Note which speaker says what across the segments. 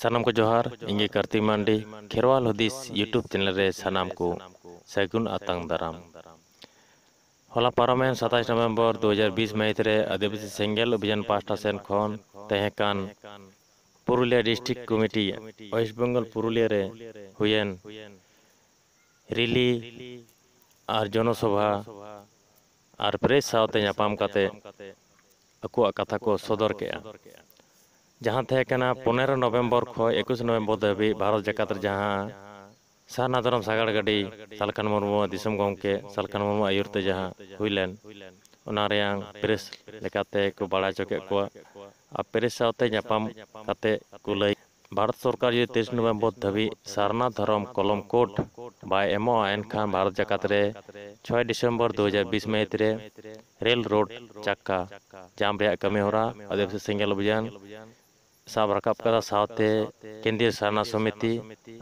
Speaker 1: सानाम को जोहार इंगे कार्तिक मांडी खेरवाल हदीस यूट्यूब चैनल रे सानाम को सगुन आतंग दाराम होला पारमेन 27 नवंबर 2020 महित रे आदिवासी सेंगेल अभियान पास्टा सेन खन तहेकान पुरुलिया डिस्ट्रिक्ट कमिटी वेस्ट बंगाल पुरुलिया रे हुयेन रिली और जनसभा और प्रेस सावते नापाम काते अकुआ कथा को सदर के जहाँ थे 15 नवंबर खो 21 नवंबर धाबी भारत जकात जहाँ सारना धरम सागड़ गाड़ी सालखान मुर्मू दिसम गमके सालखान मुर्मू आयुरते जहाँ हुईलेन प्रेस लेकाते को बड़ा चौके को आ प्रेस सावते नापाम काते को लई भारत सरकार जो 23 नवंबर धाबी सारना धरम कलम कोड बाय एमओ एनखान भारत जकात रे 6 डिसेम्बर 2020 महित रे रेल रोड चक्का जाम रे कमी होरा आदिवासी सेंगेल अभियान साब रकाब कदा सावते केंद्रीय सारना समिति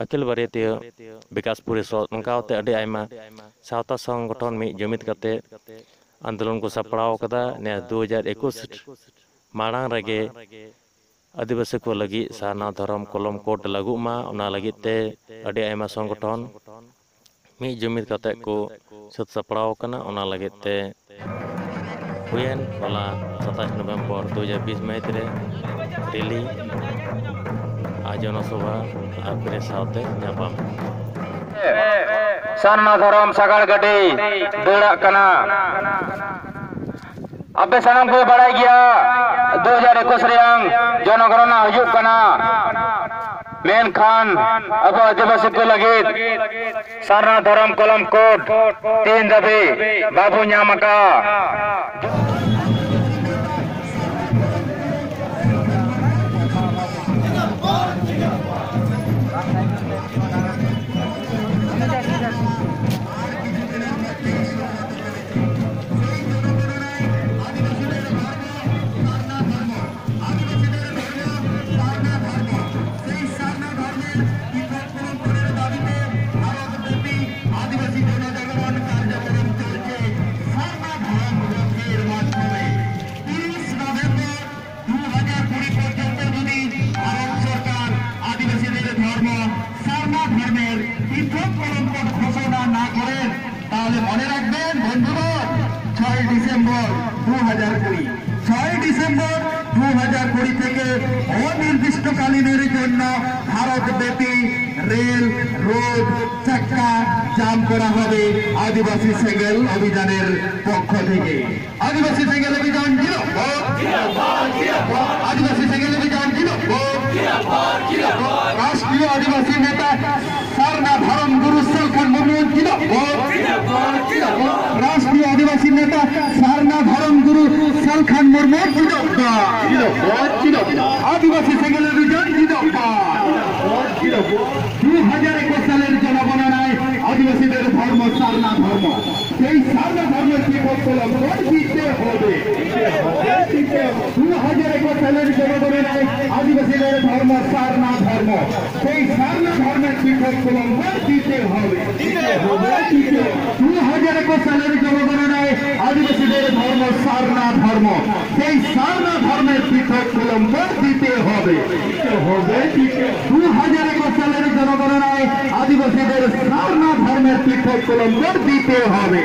Speaker 1: अखिल भारतीय विकास परिषद नंकावते अडी आयमा सावता संगठन में जुमित कते आंदोलन को सपड़ाव कदा ने 2021 माड़ांग रगे आदिवासी को लगी सारना धरम कलम कोड लागू मा उना लगी ते अडी आयमा संगठन में जुमित कते को सत सपड़ाव कना उना लगी ते हुयेन वाला 27 नवंबर 2020 महित रे रिली जनसभा और प्रेस सावते नापाम
Speaker 2: सारना धरम सागड़ गाड़ी दौड़ा कना अबे सानाम को बड़ाई गया 2021 रेंग जनगणना हुजुक कना मेन खान अब आदिवासी को लगे सारना धरम कलम कोड 3 दबे बाबू न्यामका মনে রাখবেন বন্ধুগণ 6 ডিসেম্বর 2020 থেকে অনির্দিষ্টকালীনের জন্য ভারতব্যাপী রেল রোড চাক্কা জাম করা হবে আদিবাসী সেঙ্গেল অভিযানের পক্ষ থেকে। আদিবাসী সেঙ্গেল অভিযান আদিবাসী সেঙ্গেল অভিযান রাষ্ট্রীয় আদিবাসী নেতা সারনা ধরম গুরু সালখান মুর্মু राष्ट्रीय आदिवासी नेता सारना धरम गुरु सालखान मुर्मू आदिवासी सेंगेल अभियान 2021 সালের জনগণনায় আদিবাসীদের ধর্ম সারনা ধর্ম সেই সারনা ধর্মের বিপক্ষলম দিতে হবে 2021 সালের জনগণনায় আদিবাসীদের ধর্ম সারনা ধর্ম সেই সারনা ধর্মের বিপক্ষলম দিতে হবে 2021 সালের জনগণনায় আদিবাসীদের ধর্ম সারনা ধর্ম সেই সারনা ধর্মের পৃথক কলম্ব দিতে হবে 2021 সালের জনগণনায় আদিবাসীদের সারনা ধর্মের পৃথক কলম্ব দিতে হবে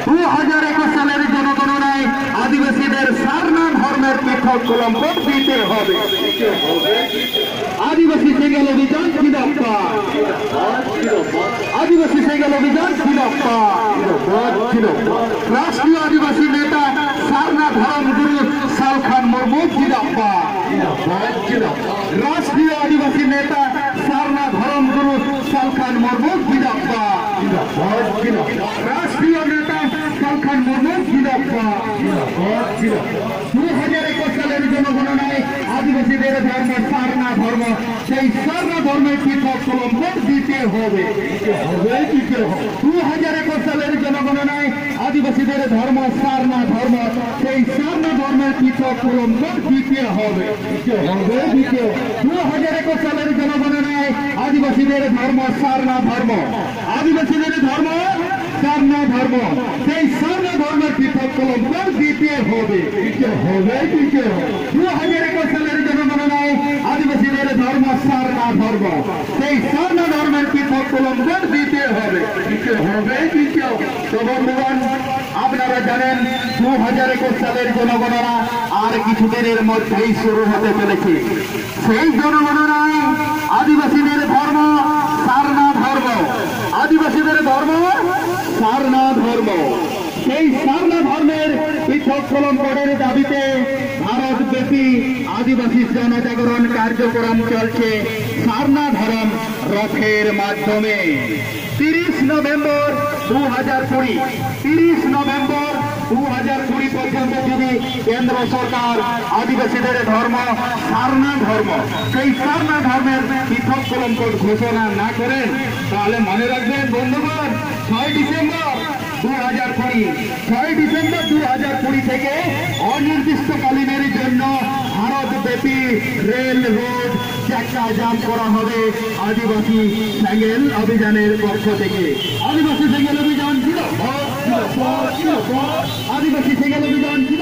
Speaker 2: 2021 সালের জনগণনায় আদিবাসীদের সারনা ধর্মের পৃথক কলম্ব দিতে হবে আদিবাসী সেঙ্গেল অভিযান आदिवासी सेंगेल अभियान राष्ट्रीय आदिवासी नेता सारना धरम गुरु सालखान मुर्मू राष्ट्रीय आदिवासी नेता सारना धरम गुरु सालखान मुर्मू राष्ट्रीय नेता सालखान मुर्मू 2021 সালের জনগণনায় আদিবাসীদের ধর্ম সারনা ধর্ম সেই সারনা ধর্মের পৃথক কলম দিতে হবে 2021 সালের জনগণনায় আদিবাসীদের ধর্ম সারনা ধর্ম সেই সারনা ধর্মের পৃথক কলম দিতে হবে 2021 সালের জনগণনায় আদিবাসীদের ধর্ম সারনা ধর্ম আদিবাসীদের ধর্ম সারনা ধর্ম সেই সারনা ধর্মের পৃথক কলম দিতে হবে 2021 সালের জনগণনায় আদিবাসী
Speaker 3: কিছুদিনের মধ্যেই শুরু হতে চলেছে। সেই জনগণনায় আদিবাসীদের ধর্ম সারনা ধর্ম, আদিবাসীদের ধর্ম সারনা ধর্ম। সেই সারনা ধর্মের পৃথককরণ করার দাবিতে ভারতব্যাপী আদিবাসী জনজাগরণ কার্যক্রম চলছে সারনা ধর্ম রথের মাধ্যমে। 30 নভেম্বর 2020, 30 নভেম্বর 2020 পর্যন্ত যদি কেন্দ্র সরকার আদিবাসীদের ধর্ম সারনা ধর্ম, সেই সারনা ধর্মের পৃথককরণ ঘোষণা না করেন, তাহলে মনে রাখবেন বন্ধুগণ, 6 ডিসেম্বর 2020 থেকে অনির্দিষ্টকালীনের জন্য ভারতব্যাপী রেল রোড চাক্কা জাম করা হবে আদিবাসী সেঙ্গেল অভিযানের পক্ষ থেকে। আদিবাসী সেঙ্গেল অভিযান ছিল, আদিবাসী সেঙ্গেল অভিযান ছিল।